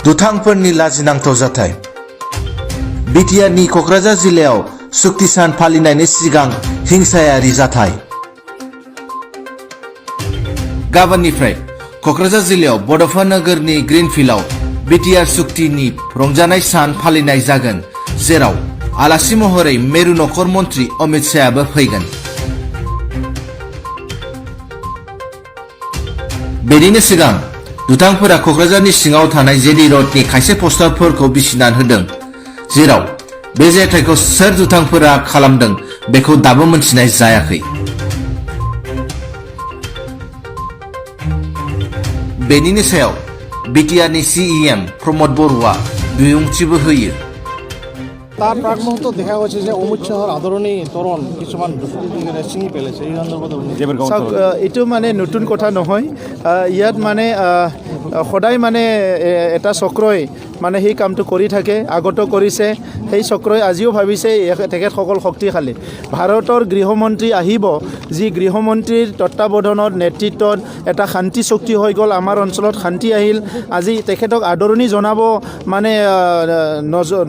दुथांफोरनि लाजिनांथाव जाथाय बिटिआरनि क'क्राझार जिल्लायाव सुक्ति सान फालिनायनि सिगां हिंसायारि जाथाय गाबोननिफ्राय क'क्राझार जिल्लायाव बड'फ नोगोरनि ग्रीनफिल्डआव बिटिआर सुक्तिनि रंजानाय सान फालिनाय जागोन जेराव आलासि महरै मेरु नखर मन्त्रि अमित शाहआबो फैगोन बेनिनो सिगां दुथांफोरा क'क्राझारनि सिङाव थानाय जेडि रडनि खायसे पस्टारफोरखौ बिसिनानै होदों जेराव बे जाथायखौ सोर दुथांफोरा खालामदों बेखौ दाबो मोनथिनाय जायाखै बेनिनो सायाव बिटिआरनि सिएम प्रमद बर'आ बिबुंथिबो होयो তার প্রাক মুহূর্ত দেখা গেছে যে অমিত শাহর আদৰণি তৰণ কিছুমান দুষ্কৃতিকাৰীয়ে ছিঙি পেলাইছে এই সন্দৰ্ভত এইটো মানে নতুন কথা নহয় ইয়াত মানে সদায় মানে এটা চক্ৰই মানে সেই কামটো কৰি থাকে আগতো কৰিছে সেই চক্ৰই আজিও ভাবিছে তেখেতসকল শক্তিশালী ভাৰতৰ গৃহমন্ত্ৰী আহিব যি গৃহমন্ত্ৰীৰ তত্ত্বাৱধানত নেতৃত্বত এটা শান্তি চুক্তি হৈ গ'ল আমাৰ অঞ্চলত শান্তি আহিল আজি তেখেতক আদৰণি জনাব মানে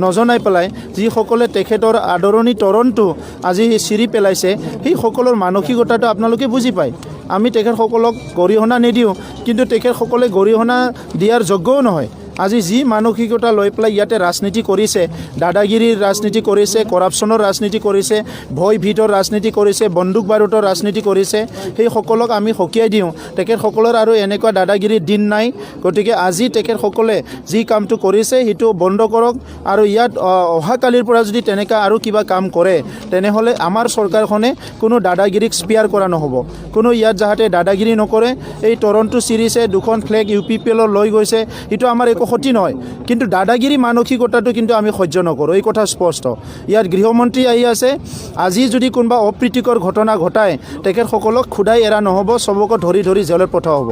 নজনাই পেলাই যিসকলে তেখেতৰ আদৰণি তৰণটো আজি চিৰি পেলাইছে সেই সকলৰ মানসিকতাটো আপোনালোকে বুজি পায় আমি তেখেতসকলক গৰিহণা নিদিওঁ কিন্তু তেখেতসকলে গৰিহণা দিয়াৰ যোগ্যও নহয় আজি যি মানসিকতা লৈ পেলাই ইয়াতে ৰাজনীতি কৰিছে দাদাগিৰিৰ ৰাজনীতি কৰিছে কৰাপশ্যনৰ ৰাজনীতি কৰিছে ভয় ভীতৰ ৰাজনীতি কৰিছে বন্দুক বাৰুদৰ ৰাজনীতি কৰিছে সেই সকলক আমি সকীয়াই দিওঁ তেখেতসকলৰ আৰু এনেকুৱা দাদাগিৰিৰ দিন নাই গতিকে আজি তেখেতসকলে যি কামটো কৰিছে সেইটো বন্ধ কৰক আৰু ইয়াত অহাকালিৰ পৰা যদি তেনেকুৱা আৰু কিবা কাম কৰে তেনেহ'লে আমাৰ চৰকাৰখনে কোনো দাদাগিৰিক স্পেয়াৰ কৰা নহ'ব কোনো ইয়াত যাতে দাদাগিৰি নকৰে এই তৰণটো চিৰিছে দুখন ফ্লেগ ইউপিপিএলৰ লৈ গৈছে এইটো আমাৰ ক্ষতি নহয় কিন্তু দাদাগিৰি মানসিকতাটো কিন্তু আমি সহ্য নকৰোঁ এই কথা স্পষ্ট ইয়াত গৃহমন্ত্ৰী আহি আছে আজি যদি কোনোবা অপ্ৰীতিকৰ ঘটনা ঘটায় তেখেতসকলক খুদাই এৰা নহ'ব চবকে ধৰি ধৰি জেলত পঠোৱা হ'ব